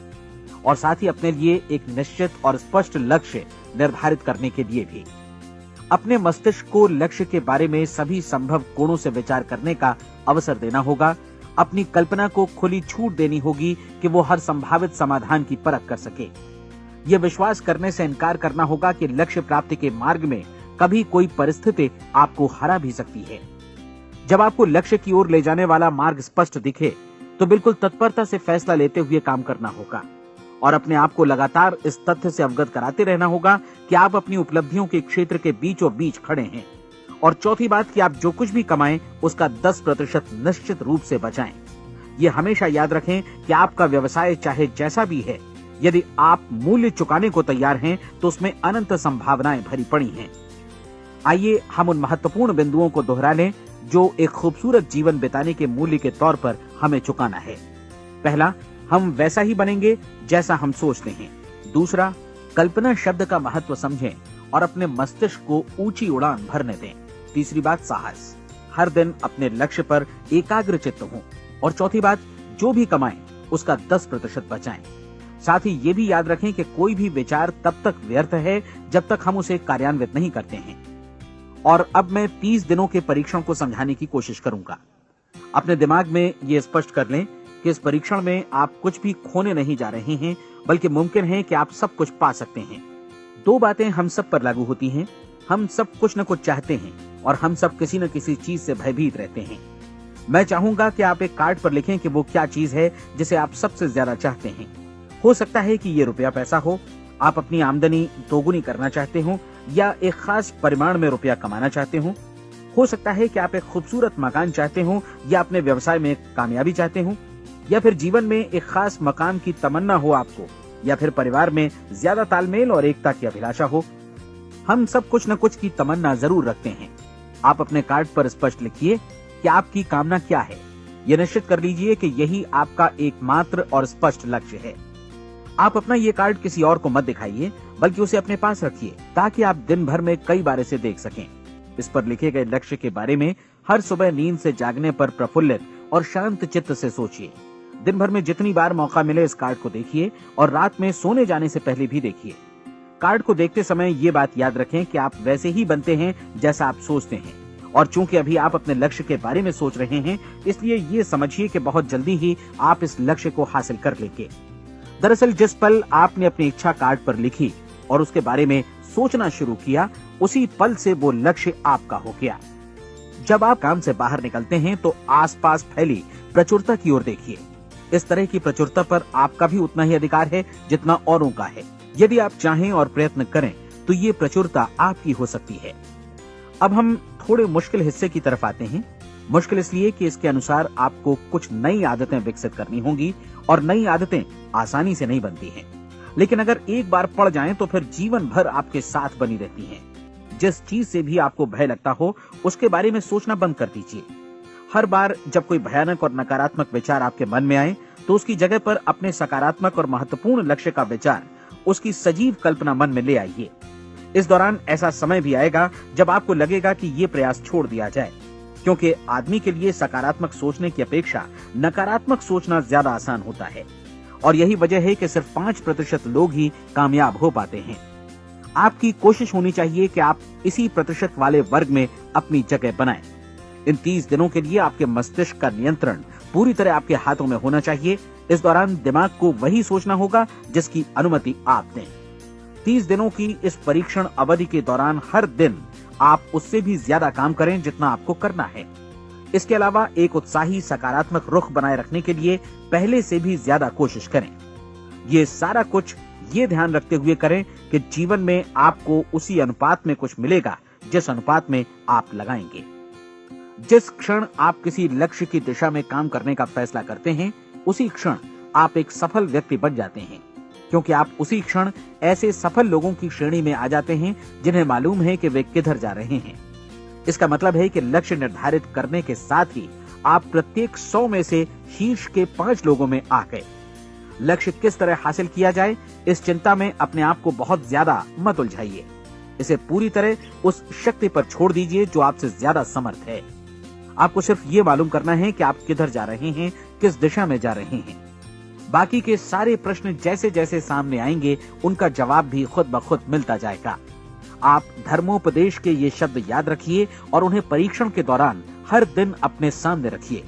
और साथ ही अपने लिए एक निश्चित और स्पष्ट लक्ष्य निर्धारित करने के लिए भी। अपने मस्तिष्क को लक्ष्य के बारे में सभी संभव कोणों से विचार करने का अवसर देना होगा। अपनी कल्पना को खुली छूट देनी होगी कि वो हर संभावित समाधान की परख कर सके। ये विश्वास करने से इनकार करना होगा कि लक्ष्य प्राप्ति के मार्ग में कभी कोई परिस्थिति आपको हरा भी सकती है। जब आपको लक्ष्य की ओर ले जाने वाला मार्ग स्पष्ट दिखे तो बिल्कुल तत्परता से फैसला लेते हुए काम करना होगा और अपने आप को लगातार इस तथ्य से अवगत कराते रहना होगा कि आप अपनी उपलब्धियों के क्षेत्र के बीचों बीच खड़े हैं। और चौथी बात कि आप जो कुछ भी कमाएं उसका 10% निश्चित रूप से बचाएं। ये हमेशा याद रखें कि आपका व्यवसाय चाहे जैसा भी है, यदि आप मूल्य चुकाने को तैयार हैं तो उसमें अनंत संभावनाएं भरी पड़ी हैं। आइए हम उन महत्वपूर्ण बिंदुओं को दोहरा लें जो एक खूबसूरत जीवन बिताने के मूल्य के तौर पर हमें चुकाना है। पहला, हम वैसा ही बनेंगे जैसा हम सोचते हैं। दूसरा, कल्पना शब्द का महत्व समझें और अपने मस्तिष्क को ऊंची उड़ान भरने दें। तीसरी बात, साहस, हर दिन अपने लक्ष्य पर एकाग्र चित्त हों। और चौथी बात, जो भी कमाएं उसका 10% बचाएं। साथ ही ये भी याद रखें कि कोई भी विचार तब तक व्यर्थ है जब तक हम उसे कार्यान्वित नहीं करते हैं। और अब मैं 30 दिनों के परीक्षण को समझाने की कोशिश करूंगा। अपने दिमाग में ये स्पष्ट कर लें कि इस परीक्षण में आप कुछ भी खोने नहीं जा रहे हैं, बल्कि मुमकिन है कि आप सब कुछ पा सकते हैं। 2 बातें हम सब पर लागू होती हैं। हम सब कुछ न कुछ चाहते हैं और हम सब किसी न किसी चीज से भयभीत रहते हैं। मैं चाहूंगा कि आप एक कार्ड पर लिखें कि वो क्या चीज है जिसे आप सबसे ज्यादा चाहते हैं। हो सकता है कि ये रुपया पैसा हो, आप अपनी आमदनी दोगुनी करना चाहते हो, या एक खास परिमाण में रुपया कमाना चाहते हो सकता है कि आप एक खूबसूरत मकान चाहते हो, या अपने व्यवसाय में कामयाबी चाहते हो, या फिर जीवन में एक खास मकाम की तमन्ना हो आपको, या फिर परिवार में ज्यादा तालमेल और एकता की अभिलाषा हो। हम सब कुछ न कुछ की तमन्ना जरूर रखते हैं। आप अपने कार्ड पर स्पष्ट लिखिए कि आपकी कामना क्या है। यह निश्चित कर लीजिए कि यही आपका एकमात्र और स्पष्ट लक्ष्य है। आप अपना ये कार्ड किसी और को मत दिखाइए, बल्कि उसे अपने पास रखिए ताकि आप दिन भर में कई बार इसे देख सकें। इस पर लिखे गए लक्ष्य के बारे में हर सुबह नींद से जागने पर प्रफुल्लित और शांत चित्त से सोचिए। दिन भर में जितनी बार मौका मिले इस कार्ड को देखिए और रात में सोने जाने से पहले भी देखिए। कार्ड को देखते समय ये बात याद रखें कि आप वैसे ही बनते हैं जैसा आप सोचते हैं। और चूंकि अभी आप अपने लक्ष्य के बारे में सोच रहे हैं, इसलिए ये समझिए कि बहुत जल्दी ही आप इस लक्ष्य को हासिल कर लेंगे। दरअसल जिस पल आपने अपनी इच्छा कार्ड पर लिखी और उसके बारे में सोचना शुरू किया, उसी पल से वो लक्ष्य आपका हो गया। जब आप काम से बाहर निकलते हैं तो आसपास फैली प्रचुरता की ओर देखिए। इस तरह की प्रचुरता पर आपका भी उतना ही अधिकार है जितना औरों का है। यदि आप चाहें और प्रयत्न करें तो ये प्रचुरता आपकी हो सकती है। अब हम थोड़े मुश्किल हिस्से की तरफ आते हैं। मुश्किल इसलिए कि इसके अनुसार आपको कुछ नई आदतें विकसित करनी होंगी और नई आदतें आसानी से नहीं बनती हैं, लेकिन अगर एक बार पड़ जाएं तो फिर जीवन भर आपके साथ बनी रहती हैं। जिस चीज से भी आपको भय लगता हो उसके बारे में सोचना बंद कर दीजिए। हर बार जब कोई भयानक और नकारात्मक विचार आपके मन में आए तो उसकी जगह पर अपने सकारात्मक और महत्वपूर्ण लक्ष्य का विचार, उसकी सजीव कल्पना मन में ले आइए। इस दौरान ऐसा समय भी आएगा जब आपको लगेगा कि ये प्रयास छोड़ दिया जाए, क्योंकि आदमी के लिए सकारात्मक सोचने की अपेक्षा नकारात्मक सोचना ज्यादा आसान होता है। और यही वजह है कि सिर्फ 5% लोग ही कामयाब हो पाते हैं। आपकी कोशिश होनी चाहिए कि आप इसी प्रतिशत वाले वर्ग में अपनी जगह बनाएं। इन 30 दिनों के लिए आपके मस्तिष्क का नियंत्रण पूरी तरह आपके हाथों में होना चाहिए। इस दौरान दिमाग को वही सोचना होगा जिसकी अनुमति आप दें। 30 दिनों की इस परीक्षण अवधि के दौरान हर दिन आप उससे भी ज्यादा काम करें जितना आपको करना है। इसके अलावा एक उत्साही सकारात्मक रुख बनाए रखने के लिए पहले से भी ज्यादा कोशिश करें। ये सारा कुछ ये ध्यान रखते हुए करें कि जीवन में आपको उसी अनुपात में कुछ मिलेगा जिस अनुपात में आप लगाएंगे। जिस क्षण आप किसी लक्ष्य की दिशा में काम करने का फैसला करते हैं, उसी क्षण आप एक सफल व्यक्ति बन जाते हैं, क्योंकि आप उसी क्षण ऐसे सफल लोगों की श्रेणी में आ जाते हैं जिन्हें मालूम है कि वे किधर जा रहे हैं। इसका मतलब है कि लक्ष्य निर्धारित करने के साथ ही आप प्रत्येक 100 में से शीर्ष के 5 लोगों में आ गए। लक्ष्य किस तरह हासिल किया जाए, इस चिंता में अपने आप को बहुत ज्यादा मत उलझाइए। इसे पूरी तरह उस शक्ति पर छोड़ दीजिए जो आपसे ज्यादा समर्थ है। आपको सिर्फ ये मालूम करना है कि आप किधर जा रहे हैं, किस दिशा में जा रहे हैं। बाकी के सारे प्रश्न जैसे जैसे सामने आएंगे उनका जवाब भी खुद ब खुद मिलता जाएगा। आप धर्मोपदेश के ये शब्द याद रखिए और उन्हें परीक्षण के दौरान हर दिन अपने सामने रखिए।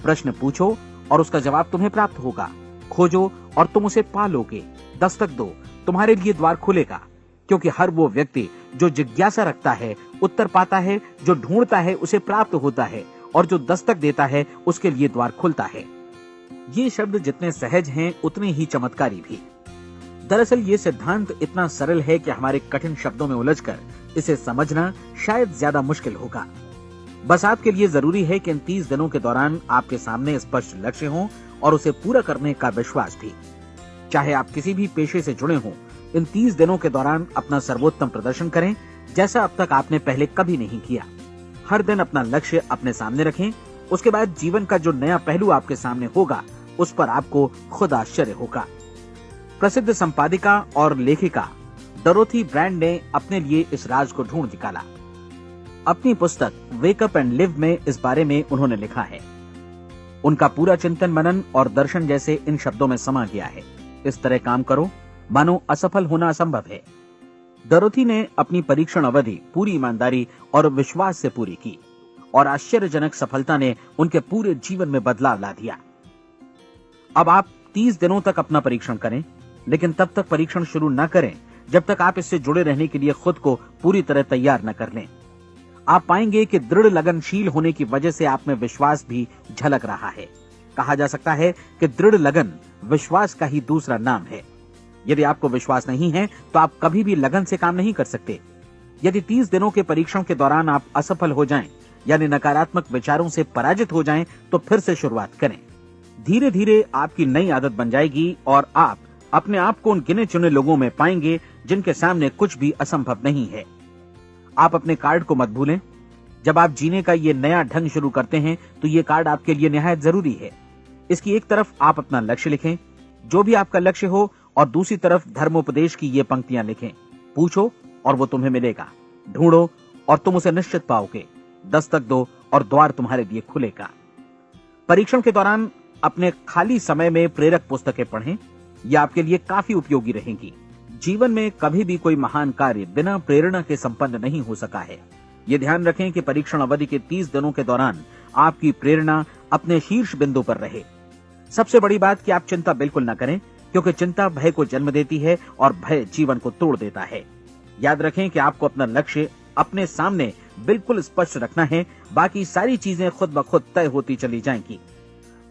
प्रश्न पूछो और उसका जवाब तुम्हें प्राप्त होगा। खोजो और तुम उसे पा लोगे। दस्तक दो, तुम्हारे लिए द्वार खुलेगा, क्योंकि हर वो व्यक्ति जो जिज्ञासा रखता है उत्तर पाता है, जो ढूंढता है उसे प्राप्त होता है, और जो दस्तक देता है उसके लिए द्वार खुलता है। ये शब्द जितने सहज हैं उतने ही चमत्कारी भी। दरअसल ये सिद्धांत इतना सरल है कि हमारे कठिन शब्दों में उलझकर इसे समझना शायद ज्यादा मुश्किल होगा। बस आपके लिए जरूरी है कि इन 30 दिनों के दौरान आपके सामने स्पष्ट लक्ष्य हो और उसे पूरा करने का विश्वास भी। चाहे आप किसी भी पेशे से जुड़े हों, इन 30 दिनों के दौरान अपना सर्वोत्तम प्रदर्शन करें, जैसा अब तक आपने पहले कभी नहीं किया। हर दिन अपना लक्ष्य अपने सामने रखें। उसके बाद जीवन का जो नया पहलू आपके सामने होगा उस पर आपको खुद आश्चर्य होगा। प्रसिद्ध संपादिका और लेखिका डोरोथी ब्रैंड ने अपने लिए इस राज को ढूंढ निकाला। अपनी पुस्तक वेक अप एंड लिव में इस बारे में उन्होंने लिखा है। उनका पूरा चिंतन मनन और दर्शन जैसे इन शब्दों में समा गया है। इस तरह काम करो मानो असफल होना असंभव है। डोरोथी ने अपनी परीक्षण अवधि पूरी ईमानदारी और विश्वास से पूरी की और आश्चर्यजनक सफलता ने उनके पूरे जीवन में बदलाव ला दिया। अब आप 30 दिनों तक अपना परीक्षण करें, लेकिन तब तक परीक्षण शुरू न करें जब तक आप इससे जुड़े रहने के लिए खुद को पूरी तरह तैयार न कर लें। आप पाएंगे कि दृढ़ लगनशील होने की वजह से आप में विश्वास भी झलक रहा है। कहा जा सकता है कि दृढ़ लगन विश्वास का ही दूसरा नाम है। यदि आपको विश्वास नहीं है तो आप कभी भी लगन से काम नहीं कर सकते। यदि 30 दिनों के परीक्षण के दौरान आप असफल हो जाएं, यानी नकारात्मक विचारों से पराजित हो जाएं, तो फिर से शुरुआत करें। धीरे धीरे आपकी नई आदत बन जाएगी और आप अपने आप को उन गिने चुने लोगों में पाएंगे जिनके सामने कुछ भी असंभव नहीं है। आप अपने कार्ड को मत भूलें। जब आप जीने का ये नया ढंग शुरू करते हैं तो ये कार्ड आपके लिए निहायत जरूरी है। इसकी एक तरफ आप अपना लक्ष्य लिखें, जो भी आपका लक्ष्य हो, और दूसरी तरफ धर्मोपदेश की ये पंक्तियां लिखें। पूछो और वो तुम्हें मिलेगा, ढूंढो और तुम उसे निश्चित पाओगे, दस्तक दो और द्वार तुम्हारे लिए खुलेगा। परीक्षण के दौरान अपने खाली समय में प्रेरक पुस्तकें पढ़ें, ये आपके लिए काफी उपयोगी रहेंगी। जीवन में कभी भी कोई महान कार्य बिना प्रेरणा के संपन्न नहीं हो सका है। ये ध्यान रखें कि परीक्षण अवधि के 30 दिनों के दौरान आपकी प्रेरणा अपने शीर्ष बिंदु पर रहे। सबसे बड़ी बात कि आप चिंता बिल्कुल न करें, क्योंकि चिंता भय को जन्म देती है और भय जीवन को तोड़ देता है। याद रखें कि आपको अपना लक्ष्य अपने सामने बिल्कुल स्पष्ट रखना है, बाकी सारी चीजें खुद ब खुद तय होती चली जाएंगी।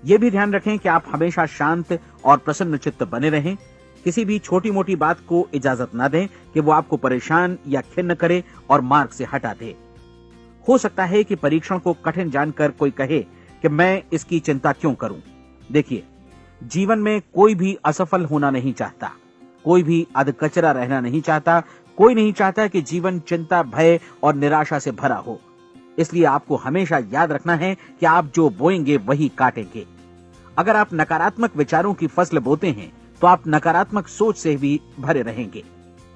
ये भी ध्यान रखें कि आप हमेशा शांत और प्रसन्न चित्त बने रहें। किसी भी छोटी मोटी बात को इजाजत ना दें कि वो आपको परेशान या खिन्न करे और मार्ग से हटा दे। हो सकता है कि परीक्षण को कठिन जानकर कोई कहे कि मैं इसकी चिंता क्यों करूं। देखिए, जीवन में कोई भी असफल होना नहीं चाहता, कोई भी अधकचरा रहना नहीं चाहता, कोई नहीं चाहता कि जीवन चिंता, भय और निराशा से भरा हो। इसलिए आपको हमेशा याद रखना है कि आप जो बोएंगे वही काटेंगे। अगर आप नकारात्मक विचारों की फसल बोते हैं तो आप नकारात्मक सोच से भी भरे रहेंगे,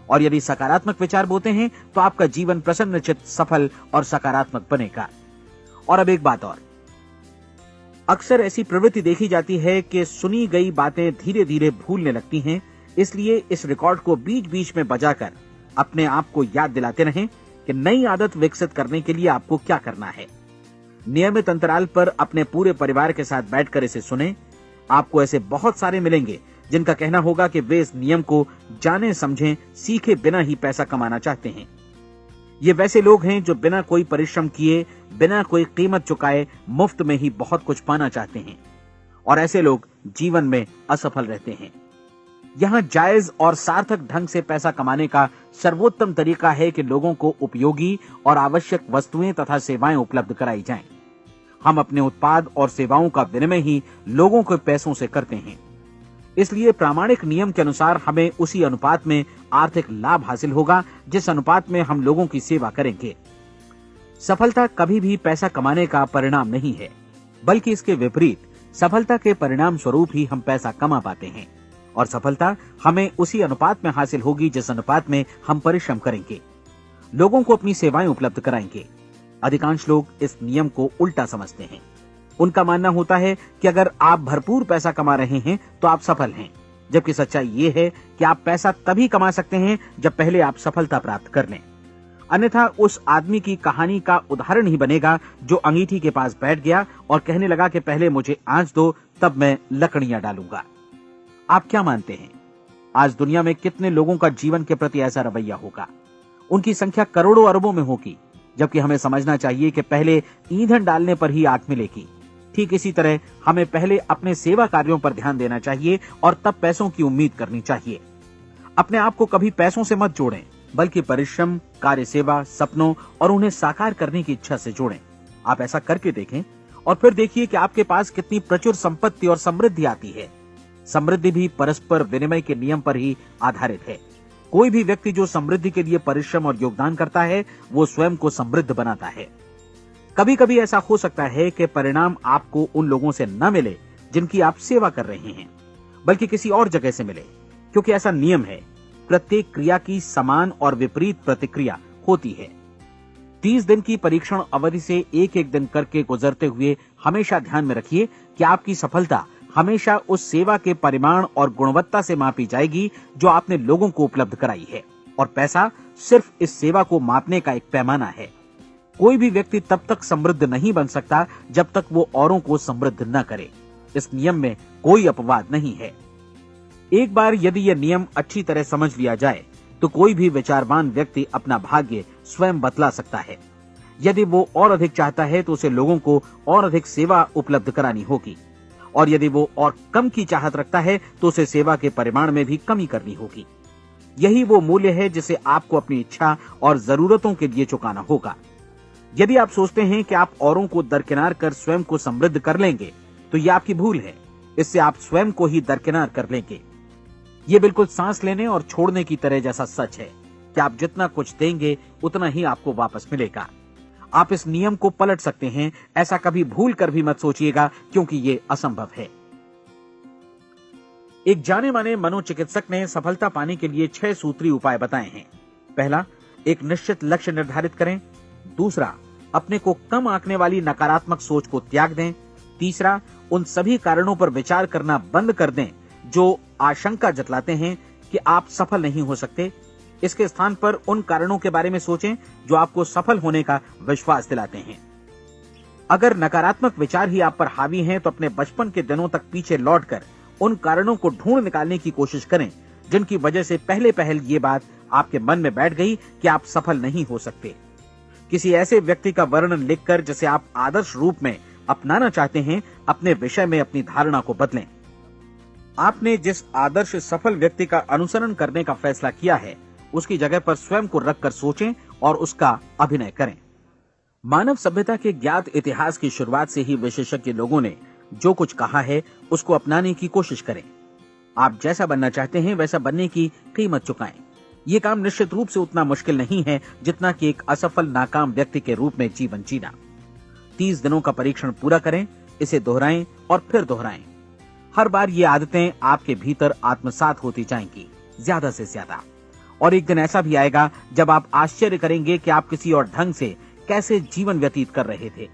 और यदि सकारात्मक विचार बोते हैं तो आपका जीवन प्रसन्नचित्त, सफल और सकारात्मक बनेगा। और अब एक बात और, अक्सर ऐसी प्रवृत्ति देखी जाती है कि सुनी गई बातें धीरे धीरे भूलने लगती हैं। इसलिए इस रिकॉर्ड को बीच बीच में बजाकर अपने आप को याद दिलाते रहें कि नई आदत विकसित करने के लिए आपको क्या करना है। नियमित अंतराल पर अपने पूरे परिवार के साथ बैठकर इसे सुनें। आपको ऐसे बहुत सारे मिलेंगे जिनका कहना होगा कि वे इस नियम को जाने समझें सीखे बिना ही पैसा कमाना चाहते हैं। ये वैसे लोग हैं जो बिना कोई परिश्रम किए, बिना कोई कीमत चुकाए मुफ्त में ही बहुत कुछ पाना चाहते हैं, और ऐसे लोग जीवन में असफल रहते हैं। यहाँ जायज और सार्थक ढंग से पैसा कमाने का सर्वोत्तम तरीका है कि लोगों को उपयोगी और आवश्यक वस्तुएं तथा सेवाएं उपलब्ध कराई जाएं। हम अपने उत्पाद और सेवाओं का विनिमय ही लोगों के पैसों से करते हैं। इसलिए प्रामाणिक नियम के अनुसार हमें उसी अनुपात में आर्थिक लाभ हासिल होगा जिस अनुपात में हम लोगों की सेवा करेंगे। सफलता कभी भी पैसा कमाने का परिणाम नहीं है, बल्कि इसके विपरीत सफलता के परिणाम स्वरूप ही हम पैसा कमा पाते हैं, और सफलता हमें उसी अनुपात में हासिल होगी जिस अनुपात में हम परिश्रम करेंगे, लोगों को अपनी सेवाएं उपलब्ध कराएंगे। अधिकांश लोग इस नियम को उल्टा समझते हैं। उनका मानना होता है कि अगर आप भरपूर पैसा कमा रहे हैं तो आप सफल हैं, जबकि सच्चाई ये है कि आप पैसा तभी कमा सकते हैं जब पहले आप सफलता प्राप्त कर लें। अन्यथा उस आदमी की कहानी का उदाहरण ही बनेगा जो अंगीठी के पास बैठ गया और कहने लगा कि पहले मुझे आंच दो, तब मैं लकड़ियां डालूंगा। आप क्या मानते हैं, आज दुनिया में कितने लोगों का जीवन के प्रति ऐसा रवैया होगा? उनकी संख्या करोड़ों अरबों में होगी, जबकि हमें समझना चाहिए कि पहले ईंधन डालने पर ही आग मिलेगी। ठीक इसी तरह हमें पहले अपने सेवा कार्यों पर ध्यान देना चाहिए और तब पैसों की उम्मीद करनी चाहिए। अपने आप को कभी पैसों से मत जोड़ें, बल्कि परिश्रम, कार्य सेवा, सपनों और उन्हें साकार करने की इच्छा से जोड़ें। आप ऐसा करके देखें और फिर देखिए कि आपके पास कितनी प्रचुर संपत्ति और समृद्धि आती है। समृद्धि भी परस्पर विनिमय के नियम पर ही आधारित है। कोई भी व्यक्ति जो समृद्धि के लिए परिश्रम और योगदान करता है, वो स्वयं को समृद्ध बनाता है। कभी कभी ऐसा हो सकता है कि परिणाम आपको उन लोगों से न मिले जिनकी आप सेवा कर रहे हैं, बल्कि किसी और जगह से मिले, क्योंकि ऐसा नियम है, प्रत्येक क्रिया की समान और विपरीत प्रतिक्रिया होती है। 30 दिन की परीक्षण अवधि से एक एक दिन करके गुजरते हुए हमेशा ध्यान में रखिए कि आपकी सफलता हमेशा उस सेवा के परिमाण और गुणवत्ता से मापी जाएगी जो आपने लोगों को उपलब्ध कराई है, और पैसा सिर्फ इस सेवा को मापने का एक पैमाना है। कोई भी व्यक्ति तब तक समृद्ध नहीं बन सकता जब तक वो औरों को समृद्ध न करे। इस नियम में कोई अपवाद नहीं है। एक बार यदि यह नियम अच्छी तरह समझ लिया जाए तो कोई भी विचारवान व्यक्ति अपना भाग्य स्वयं बतला सकता है। यदि वो और अधिक चाहता है तो उसे लोगों को और अधिक सेवा उपलब्ध करानी होगी, और यदि वो और कम की चाहत रखता है तो उसे सेवा के परिमाण में भी कमी करनी होगी। यही वो मूल्य है जिसे आपको अपनी इच्छा और जरूरतों के लिए चुकाना होगा। यदि आप सोचते हैं कि आप औरों को दरकिनार कर स्वयं को समृद्ध कर लेंगे तो यह आपकी भूल है। इससे आप स्वयं को ही दरकिनार कर लेंगे। ये बिल्कुल सांस लेने और छोड़ने की तरह जैसा सच है कि आप जितना कुछ देंगे उतना ही आपको वापस मिलेगा। आप इस नियम को पलट सकते हैं, ऐसा कभी भूल कर भी मत सोचिएगा, क्योंकि ये असंभव है। एक जाने माने मनोचिकित्सक ने सफलता पाने के लिए 6 सूत्री उपाय बताए हैं। पहला, एक निश्चित लक्ष्य निर्धारित करें। दूसरा, अपने को कम आंकने वाली नकारात्मक सोच को त्याग दें। तीसरा, उन सभी कारणों पर विचार करना बंद कर दें जो आशंका जतलाते हैं कि आप सफल नहीं हो सकते। इसके स्थान पर उन कारणों के बारे में सोचें जो आपको सफल होने का विश्वास दिलाते हैं। अगर नकारात्मक विचार ही आप पर हावी हैं तो अपने बचपन के दिनों तक पीछे लौटकर उन कारणों को ढूंढ निकालने की कोशिश करें जिनकी वजह से पहले पहल ये बात आपके मन में बैठ गई कि आप सफल नहीं हो सकते। किसी ऐसे व्यक्ति का वर्णन लिखकर जिसे आप आदर्श रूप में अपनाना चाहते हैं, अपने विषय में अपनी धारणा को बदलें। आपने जिस आदर्श सफल व्यक्ति का अनुसरण करने का फैसला किया है, उसकी जगह पर स्वयं को रखकर सोचें और उसका अभिनय करें। मानव सभ्यता के ज्ञात इतिहास की शुरुआत से ही विशेषज्ञ लोगों ने जो कुछ कहा है उसको अपनाने की कोशिश करें। आप जैसा बनना चाहते हैं वैसा बनने की कीमत चुकाएं। ये काम निश्चित रूप से उतना मुश्किल नहीं है जितना कि एक असफल नाकाम व्यक्ति के रूप में जीवन जीना। 30 दिनों का परीक्षण पूरा करें, इसे दोहराएं और फिर दोहराएं। हर बार ये आदतें आपके भीतर आत्मसात होती जाएंगी, ज्यादा से ज्यादा। और एक दिन ऐसा भी आएगा जब आप आश्चर्य करेंगे कि आप किसी और ढंग से कैसे जीवन व्यतीत कर रहे थे।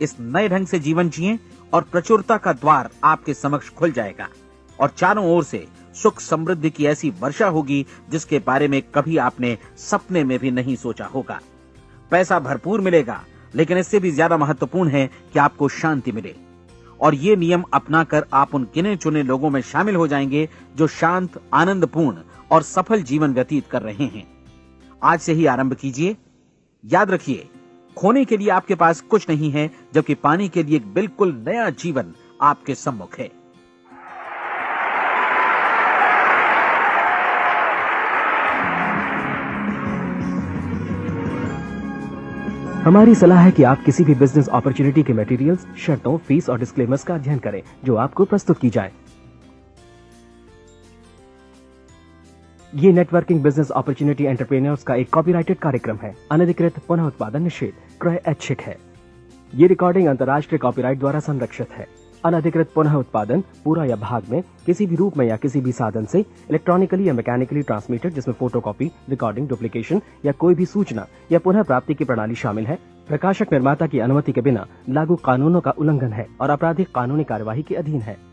इस नए ढंग से जीवन जिएं और प्रचुरता का द्वार आपके समक्ष खुल जाएगा और चारों ओर से सुख समृद्धि की ऐसी वर्षा होगी जिसके बारे में कभी आपने सपने में भी नहीं सोचा होगा। पैसा भरपूर मिलेगा, लेकिन इससे भी ज्यादा महत्वपूर्ण है कि आपको शांति मिले। और ये नियम अपनाकर आप उन गिने चुने लोगों में शामिल हो जाएंगे जो शांत, आनंदपूर्ण और सफल जीवन व्यतीत कर रहे हैं। आज से ही आरंभ कीजिए। याद रखिए, खोने के लिए आपके पास कुछ नहीं है, जबकि पाने के लिए एक बिल्कुल नया जीवन आपके सम्मुख है। हमारी सलाह है कि आप किसी भी बिजनेस अपॉर्चुनिटी के मटेरियल्स, शर्तों, फीस और डिस्क्लेमर्स का अध्ययन करें जो आपको प्रस्तुत की जाए। ये नेटवर्किंग बिजनेस अपॉर्चुनिटी एंटरप्रेन्योर्स का एक कॉपीराइटेड कार्यक्रम है। अनधिकृत पुनः उत्पादन निषेध, क्रय ऐच्छिक है। ये रिकॉर्डिंग अंतर्राष्ट्रीय कॉपीराइट द्वारा संरक्षित है। अनधिकृत पुनः उत्पादन पूरा या भाग में किसी भी रूप में या किसी भी साधन से इलेक्ट्रॉनिकली या मैकेनिकली ट्रांसमिटेड जिसमें फोटोकॉपी, रिकॉर्डिंग, डुप्लीकेशन या कोई भी सूचना या पुनः प्राप्ति की प्रणाली शामिल है, प्रकाशक निर्माता की अनुमति के बिना लागू कानूनों का उल्लंघन है और आपराधिक कानूनी कार्यवाही के अधीन है।